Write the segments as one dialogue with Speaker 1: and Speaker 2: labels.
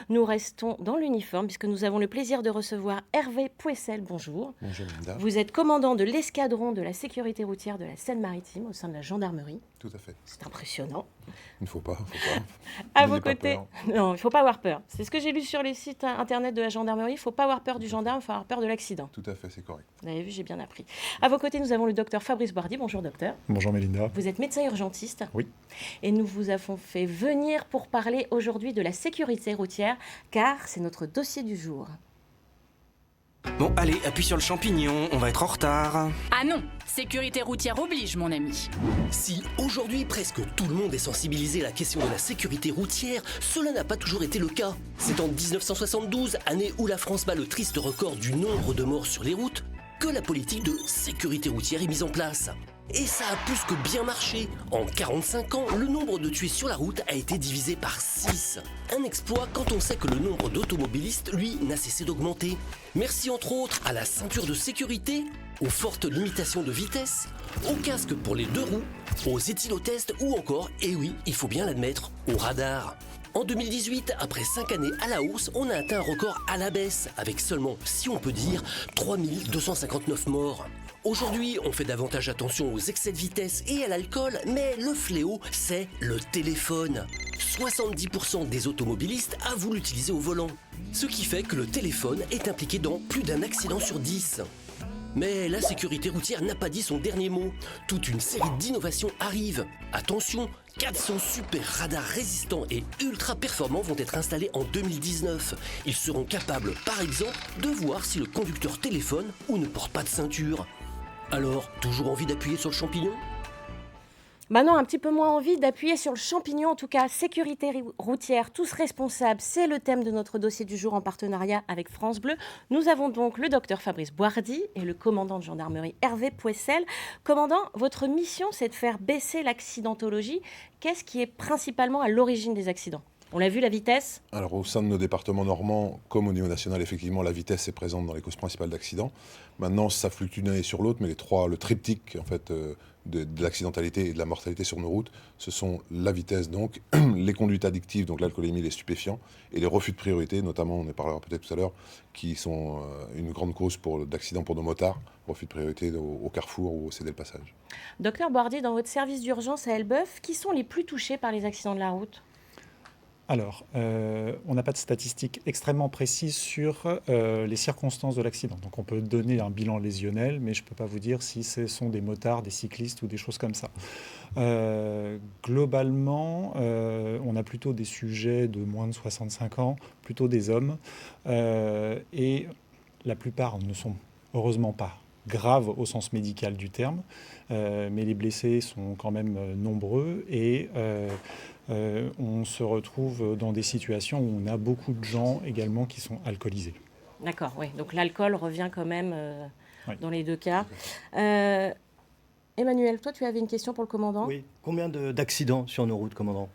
Speaker 1: Nous restons dans l'uniforme puisque nous avons le plaisir de recevoir Hervé Pouessel. Bonjour.
Speaker 2: Bonjour Linda.
Speaker 1: Vous êtes commandant de l'escadron de la sécurité routière de la Seine-Maritime au sein de la gendarmerie.
Speaker 2: Tout à fait.
Speaker 1: C'est impressionnant.
Speaker 2: Il ne faut pas.
Speaker 1: À
Speaker 2: N'ayez
Speaker 1: vos
Speaker 2: pas
Speaker 1: côtés,
Speaker 2: peur.
Speaker 1: non, il ne faut pas avoir peur. C'est ce que j'ai lu sur les sites internet de la gendarmerie. Il ne faut pas avoir peur du gendarme, il faut avoir peur de l'accident.
Speaker 2: Tout à fait, c'est correct.
Speaker 1: Vous avez vu, j'ai bien appris. À vos côtés, nous avons le docteur Fabrice Boardy. Bonjour docteur.
Speaker 3: Bonjour Mélinda.
Speaker 1: Vous êtes médecin urgentiste.
Speaker 3: Oui.
Speaker 1: Et nous vous avons fait venir pour parler aujourd'hui de la sécurité routière, car c'est notre dossier du jour.
Speaker 4: Bon, allez, appuie sur le champignon, on va être en retard.
Speaker 5: Ah non, sécurité routière oblige, mon ami.
Speaker 6: Si aujourd'hui presque tout le monde est sensibilisé à la question de la sécurité routière, cela n'a pas toujours été le cas. C'est en 1972, année où la France bat le triste record du nombre de morts sur les routes, que la politique de sécurité routière est mise en place. Et ça a plus que bien marché. En 45 ans, le nombre de tués sur la route a été divisé par 6. Un exploit quand on sait que le nombre d'automobilistes, lui, n'a cessé d'augmenter. Merci entre autres à la ceinture de sécurité, aux fortes limitations de vitesse, aux casques pour les deux roues, aux éthylotests ou encore, et oui, il faut bien l'admettre, aux radars. En 2018, après 5 années à la hausse, on a atteint un record à la baisse, avec seulement, si on peut dire, 3259 morts. Aujourd'hui, on fait davantage attention aux excès de vitesse et à l'alcool, mais le fléau, c'est le téléphone. 70% des automobilistes avouent l'utiliser au volant, ce qui fait que le téléphone est impliqué dans plus d'un accident sur 10. Mais la sécurité routière n'a pas dit son dernier mot. Toute une série d'innovations arrive. Attention, 400 super radars résistants et ultra performants vont être installés en 2019. Ils seront capables, par exemple, de voir si le conducteur téléphone ou ne porte pas de ceinture. Alors, toujours envie d'appuyer sur le champignon ?
Speaker 1: Bah non, un petit peu moins envie d'appuyer sur le champignon. En tout cas, sécurité routière, tous responsables, c'est le thème de notre dossier du jour en partenariat avec France Bleu. Nous avons donc le docteur Fabrice Boardy et le commandant de gendarmerie Hervé Pouessel. Commandant, votre mission, c'est de faire baisser l'accidentologie. Qu'est-ce qui est principalement à l'origine des accidents ? On l'a vu, la vitesse.
Speaker 2: Alors au sein de nos départements normands, comme au niveau national, effectivement, la vitesse est présente dans les causes principales d'accidents. Maintenant, ça fluctue d'une année sur l'autre, mais le triptyque en fait, de l'accidentalité et de la mortalité sur nos routes, ce sont la vitesse, donc les conduites addictives, donc l'alcoolémie, les stupéfiants, et les refus de priorité, notamment, on en parlera peut-être tout à l'heure, qui sont une grande cause d'accidents pour nos motards, refus de priorité au carrefour ou au céder le passage.
Speaker 1: Docteur Boardy, dans votre service d'urgence à Elbeuf, qui sont les plus touchés par les accidents de la route ?
Speaker 3: Alors, on n'a pas de statistiques extrêmement précises sur les circonstances de l'accident. Donc on peut donner un bilan lésionnel, mais je ne peux pas vous dire si ce sont des motards, des cyclistes ou des choses comme ça. Globalement, on a plutôt des sujets de moins de 65 ans, plutôt des hommes, et la plupart ne sont heureusement pas graves au sens médical du terme, mais les blessés sont quand même nombreux et on se retrouve dans des situations où on a beaucoup de gens également qui sont alcoolisés.
Speaker 1: D'accord, oui. Donc l'alcool revient quand même
Speaker 3: Oui.
Speaker 1: dans les deux cas. Emmanuel, toi, tu avais une question pour le commandant ?
Speaker 7: Oui. Combien d'accidents sur nos routes, commandant ?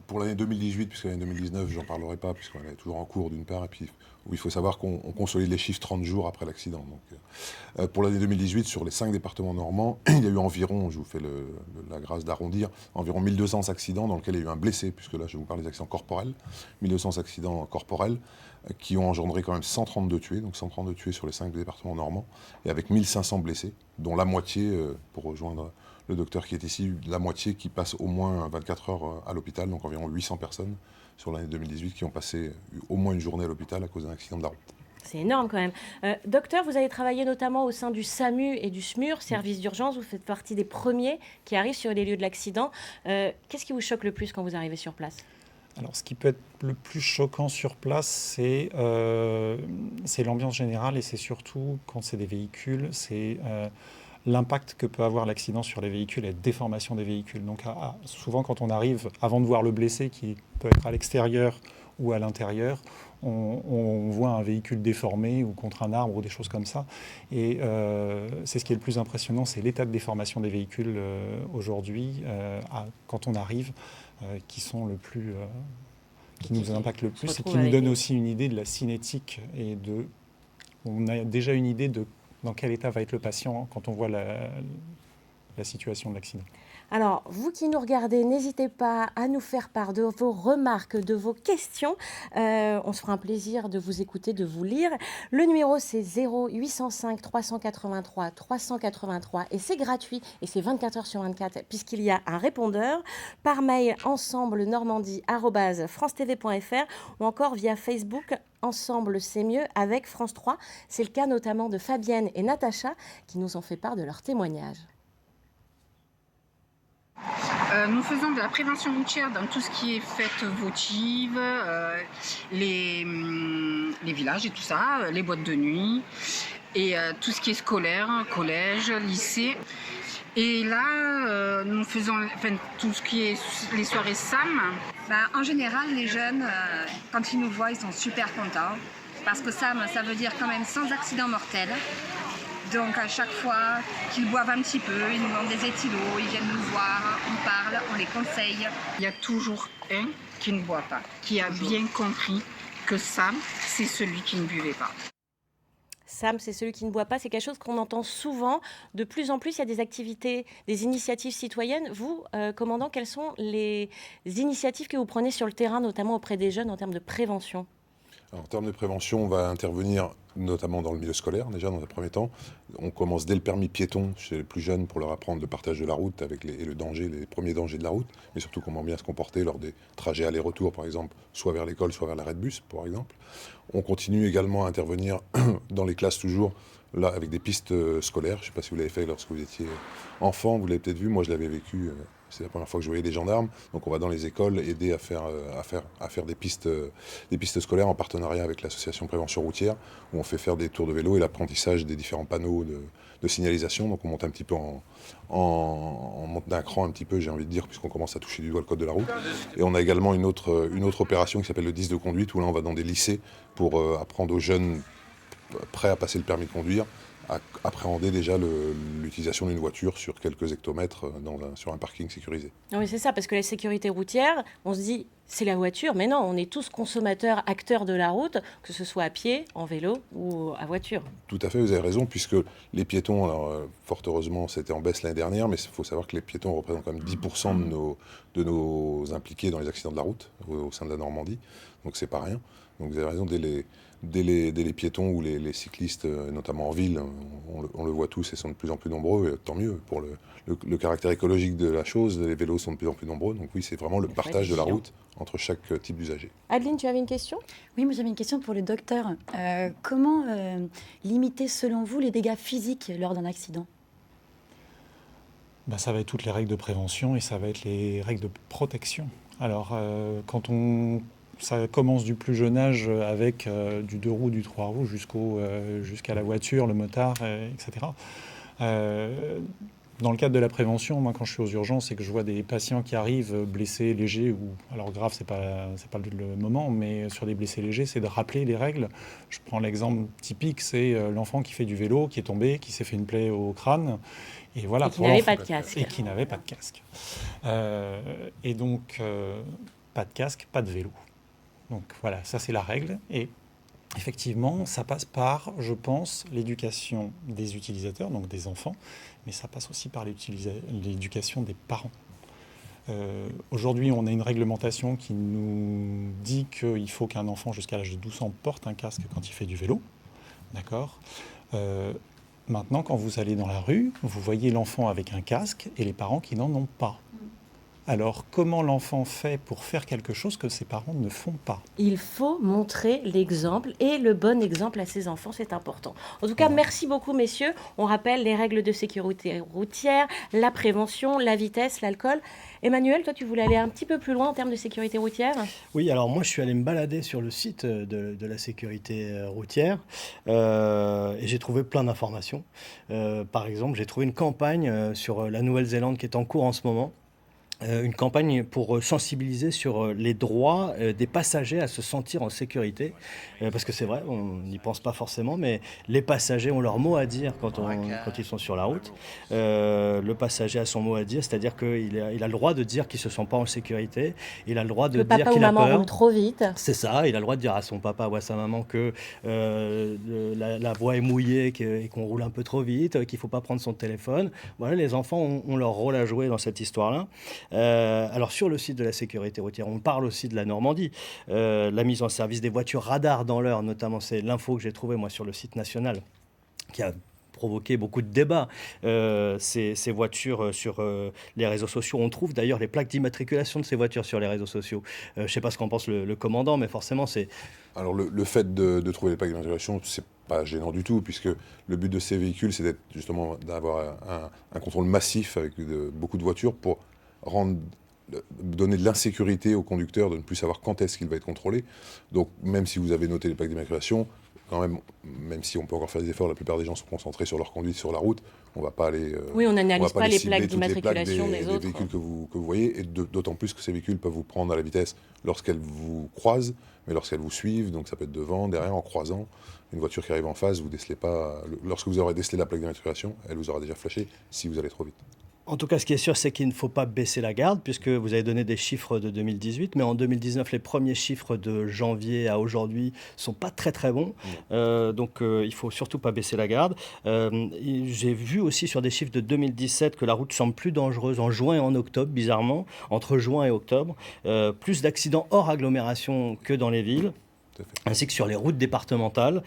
Speaker 2: Pour l'année 2018, puisque l'année 2019, j'en parlerai pas, puisqu'elle est toujours en cours d'une part, et puis il faut savoir qu'on consolide les chiffres 30 jours après l'accident. Donc, pour l'année 2018, sur les 5 départements normands, il y a eu environ, je vous fais la grâce d'arrondir, environ 1200 accidents dans lesquels il y a eu un blessé, puisque là je vous parle des accidents corporels, 1200 accidents corporels qui ont engendré quand même 132 tués, donc 132 tués sur les 5 départements normands, et avec 1500 blessés, dont la moitié, pour rejoindre le docteur qui est ici, la moitié qui passe au moins 24 heures à l'hôpital, donc environ 800 personnes sur l'année 2018 qui ont passé au moins une journée à l'hôpital à cause d'un accident de la route.
Speaker 1: C'est énorme quand même. Docteur, vous avez travaillé notamment au sein du SAMU et du SMUR, service d'urgence. Vous faites partie des premiers qui arrivent sur les lieux de l'accident. Qu'est-ce qui vous choque le plus quand vous arrivez sur place ?
Speaker 3: Alors, ce qui peut être le plus choquant sur place, c'est l'ambiance générale et c'est surtout, quand c'est des véhicules, c'est l'impact que peut avoir l'accident sur les véhicules et la déformation des véhicules. Donc, souvent, quand on arrive, avant de voir le blessé qui peut être à l'extérieur ou à l'intérieur, on voit un véhicule déformé ou contre un arbre ou des choses comme ça. Et c'est ce qui est le plus impressionnant, c'est l'état de déformation des véhicules aujourd'hui, quand on arrive, qui sont le plus... qui nous impactent le plus et qui nous donnent aussi une idée de la cinétique et on a déjà une idée de dans quel état va être le patient quand on voit la situation de l'accident.
Speaker 1: Alors, vous qui nous regardez, n'hésitez pas à nous faire part de vos remarques, de vos questions. On se fera un plaisir de vous écouter, de vous lire. Le numéro, c'est 0805 383 383 et c'est gratuit et c'est 24 heures sur 24 puisqu'il y a un répondeur par mail ensemble-normandie@francetv.fr ou encore via Facebook Ensemble c'est mieux avec France 3. C'est le cas notamment de Fabienne et Natacha qui nous ont fait part de leur témoignage.
Speaker 8: Nous faisons de la prévention routière dans tout ce qui est fêtes votives, les villages et tout ça, les boîtes de nuit, et tout ce qui est scolaire, collège, lycée. Et là, nous faisons tout ce qui est les soirées SAM.
Speaker 9: En général, les jeunes, quand ils nous voient, ils sont super contents. Parce que SAM, ça veut dire quand même sans accident mortel. Donc à chaque fois qu'ils boivent un petit peu, ils nous vendent des éthylos, ils viennent nous voir, on parle, on les conseille.
Speaker 8: Il y a toujours un qui ne boit pas, qui a bien compris que Sam, c'est celui qui ne buvait pas.
Speaker 1: Sam, c'est celui qui ne boit pas. C'est quelque chose qu'on entend souvent. De plus en plus, il y a des activités, des initiatives citoyennes. Vous, commandant, quelles sont les initiatives que vous prenez sur le terrain, notamment auprès des jeunes, en termes de prévention ?
Speaker 2: Alors, en termes de prévention, on va intervenir notamment dans le milieu scolaire, déjà dans un premier temps. On commence dès le permis piéton chez les plus jeunes pour leur apprendre le partage de la route avec le danger, les premiers dangers de la route, mais surtout comment bien se comporter lors des trajets aller-retour, par exemple, soit vers l'école, soit vers l'arrêt de bus, par exemple. On continue également à intervenir dans les classes toujours, là, avec des pistes scolaires. Je ne sais pas si vous l'avez fait lorsque vous étiez enfant, vous l'avez peut-être vu, moi je l'avais vécu. C'est la première fois que je voyais des gendarmes. Donc on va dans les écoles aider à faire des pistes scolaires en partenariat avec l'association Prévention Routière, où on fait faire des tours de vélo et l'apprentissage des différents panneaux de signalisation. Donc on monte un petit peu on monte d'un cran un petit peu, j'ai envie de dire, puisqu'on commence à toucher du doigt le code de la route. Et on a également une autre opération qui s'appelle le 10 de conduite, où là on va dans des lycées pour apprendre aux jeunes prêts à passer le permis de conduire à appréhender déjà l'utilisation d'une voiture sur quelques hectomètres sur un parking sécurisé.
Speaker 1: Oui, c'est ça, parce que la sécurité routière, on se dit, c'est la voiture, mais non, on est tous consommateurs, acteurs de la route, que ce soit à pied, en vélo ou à voiture.
Speaker 2: Tout à fait, vous avez raison, puisque les piétons, alors fort heureusement, c'était en baisse l'année dernière, mais il faut savoir que les piétons représentent quand même 10% de nos impliqués dans les accidents de la route au sein de la Normandie, donc c'est pas rien. Donc vous avez raison, dès les piétons ou les cyclistes, notamment en ville, on le voit tous et sont de plus en plus nombreux, et tant mieux pour le caractère écologique de la chose, les vélos sont de plus en plus nombreux, donc oui, c'est vraiment le partage de la route entre chaque type d'usager.
Speaker 1: Adeline, tu avais une question ?
Speaker 10: Oui, moi j'avais une question pour le docteur. Comment limiter selon vous les dégâts physiques lors d'un accident ?
Speaker 3: Ça va être toutes les règles de prévention et ça va être les règles de protection. Alors, ça commence du plus jeune âge avec du 2 roues, du 3 roues jusqu'à la voiture, le motard, etc. Dans le cadre de la prévention, moi quand je suis aux urgences et que je vois des patients qui arrivent blessés, légers, ou alors grave, c'est pas le moment, mais sur des blessés légers, c'est de rappeler les règles. Je prends l'exemple typique, c'est l'enfant qui fait du vélo, qui est tombé, qui s'est fait une plaie au crâne. Et voilà,
Speaker 1: qui n'avait pas de casque.
Speaker 3: Et qui n'avait pas de casque. Et donc, pas de casque, pas de vélo. Donc voilà, ça c'est la règle. Et effectivement, ça passe par, je pense, l'éducation des utilisateurs, donc des enfants, mais ça passe aussi par l'éducation des parents. Aujourd'hui, on a une réglementation qui nous dit qu'il faut qu'un enfant jusqu'à l'âge de 12 ans porte un casque quand il fait du vélo. D'accord ? Maintenant, quand vous allez dans la rue, vous voyez l'enfant avec un casque et les parents qui n'en ont pas. Alors, comment l'enfant fait pour faire quelque chose que ses parents ne font pas ?
Speaker 1: Il faut montrer l'exemple et le bon exemple à ses enfants, c'est important. En tout cas, merci beaucoup, messieurs. On rappelle les règles de sécurité routière, la prévention, la vitesse, l'alcool. Emmanuel, toi, tu voulais aller un petit peu plus loin en termes de sécurité routière ?
Speaker 7: Oui, alors moi, je suis allé me balader sur le site de la sécurité routière et j'ai trouvé plein d'informations. Par exemple, j'ai trouvé une campagne sur la Nouvelle-Zélande qui est en cours en ce moment, une campagne pour sensibiliser sur les droits des passagers à se sentir en sécurité. Parce que c'est vrai, on n'y pense pas forcément, mais les passagers ont leur mot à dire quand ils sont sur la route. Le passager a son mot à dire, c'est-à-dire qu'il a le droit de dire qu'il ne se sent pas en sécurité. Il a le droit de dire
Speaker 1: papa ou
Speaker 7: qu'il a
Speaker 1: maman
Speaker 7: peur.
Speaker 1: roule trop vite.
Speaker 7: C'est ça, il a le droit de dire à son papa ou à sa maman que la voie est mouillée et qu'on roule un peu trop vite, qu'il ne faut pas prendre son téléphone. Voilà, les enfants ont leur rôle à jouer dans cette histoire-là. Alors sur le site de la sécurité routière, on parle aussi de la Normandie. La mise en service des voitures radars dans l'heure, notamment, c'est l'info que j'ai trouvée moi sur le site national, qui a provoqué beaucoup de débats. Ces voitures sur les réseaux sociaux, on trouve d'ailleurs les plaques d'immatriculation de ces voitures sur les réseaux sociaux. Je ne sais pas ce qu'en pense le commandant, mais forcément c'est...
Speaker 2: Alors le fait de trouver les plaques d'immatriculation, c'est pas gênant du tout, puisque le but de ces véhicules, c'est justement d'avoir un contrôle massif avec beaucoup de voitures pour donner de l'insécurité au conducteur de ne plus savoir quand est-ce qu'il va être contrôlé. Donc même si vous avez noté les plaques d'immatriculation, quand même si on peut encore faire des efforts, la plupart des gens sont concentrés sur leur conduite sur la route. On ne va pas aller.
Speaker 1: Oui, on n'analyse pas les
Speaker 2: cibler
Speaker 1: plaques
Speaker 2: toutes les plaques
Speaker 1: d'immatriculation des autres.
Speaker 2: des véhicules que vous voyez, et d'autant plus que ces véhicules peuvent vous prendre à la vitesse lorsqu'elles vous croisent, mais lorsqu'elles vous suivent, donc ça peut être devant, derrière, en croisant. Une voiture qui arrive en face, vous décelez pas. Lorsque vous aurez décelé la plaque d'immatriculation, elle vous aura déjà flashé si vous allez trop vite.
Speaker 7: En tout cas, ce qui est sûr, c'est qu'il ne faut pas baisser la garde, puisque vous avez donné des chiffres de 2018, mais en 2019, les premiers chiffres de janvier à aujourd'hui sont pas très très bons. Donc il faut surtout pas baisser la garde. J'ai vu aussi sur des chiffres de 2017 que la route semble plus dangereuse en juin et en octobre, bizarrement, entre juin et octobre. Plus d'accidents hors agglomération que dans les villes, ainsi que sur les routes départementales,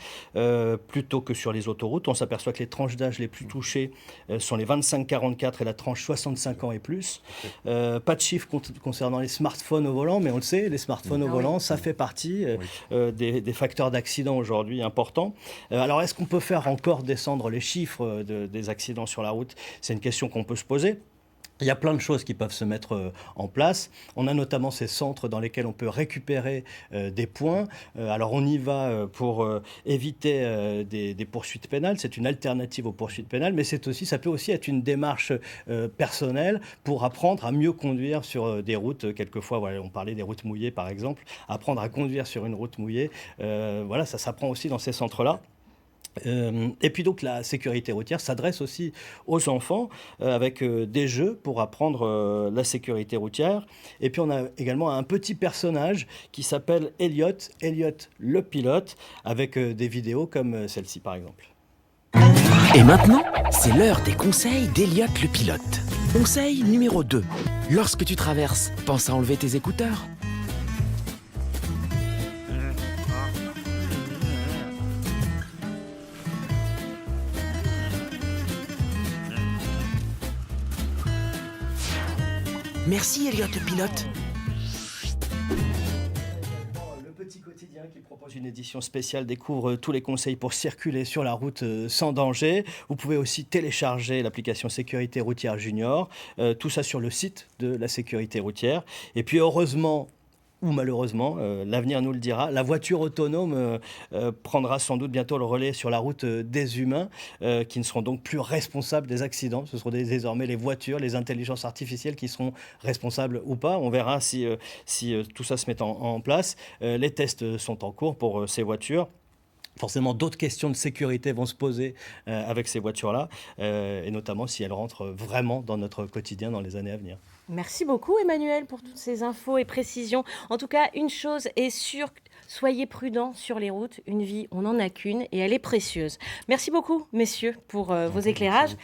Speaker 7: plutôt que sur les autoroutes. On s'aperçoit que les tranches d'âge les plus touchées sont les 25-44 et la tranche 65 ans et plus. Pas de chiffres concernant les smartphones au volant, mais on le sait, les smartphones au volant, ça fait partie des facteurs d'accident aujourd'hui importants. Alors, est-ce qu'on peut faire encore descendre les chiffres des accidents sur la route ? C'est une question qu'on peut se poser. Il y a plein de choses qui peuvent se mettre en place. On a notamment ces centres dans lesquels on peut récupérer des points. Alors on y va pour éviter des poursuites pénales. C'est une alternative aux poursuites pénales, mais ça peut aussi être une démarche personnelle pour apprendre à mieux conduire sur des routes. Quelquefois, voilà, on parlait des routes mouillées par exemple. Apprendre à conduire sur une route mouillée, voilà, ça s'apprend aussi dans ces centres-là. Et puis donc la sécurité routière s'adresse aussi aux enfants avec des jeux pour apprendre la sécurité routière. Et puis on a également un petit personnage qui s'appelle Elliot le pilote, avec des vidéos comme celle-ci par exemple.
Speaker 4: Et maintenant, c'est l'heure des conseils d'Elliot le pilote. Conseil numéro 2. Lorsque tu traverses, pense à enlever tes écouteurs. Merci Elliot le pilote.
Speaker 7: Le petit quotidien qui propose une édition spéciale découvre tous les conseils pour circuler sur la route sans danger. Vous pouvez aussi télécharger l'application Sécurité routière Junior. Tout ça sur le site de la Sécurité routière. Et puis heureusement, ou malheureusement, l'avenir nous le dira, la voiture autonome prendra sans doute bientôt le relais sur la route des humains, qui ne seront donc plus responsables des accidents. Ce seront désormais les voitures, les intelligences artificielles qui seront responsables ou pas. On verra si tout ça se met en place. Les tests sont en cours pour ces voitures. Forcément, d'autres questions de sécurité vont se poser avec ces voitures-là, et notamment si elles rentrent vraiment dans notre quotidien dans les années à venir.
Speaker 1: Merci beaucoup Emmanuel pour toutes ces infos et précisions. En tout cas, une chose est sûre, soyez prudents sur les routes. Une vie, on n'en a qu'une et elle est précieuse. Merci beaucoup messieurs pour vos éclairages.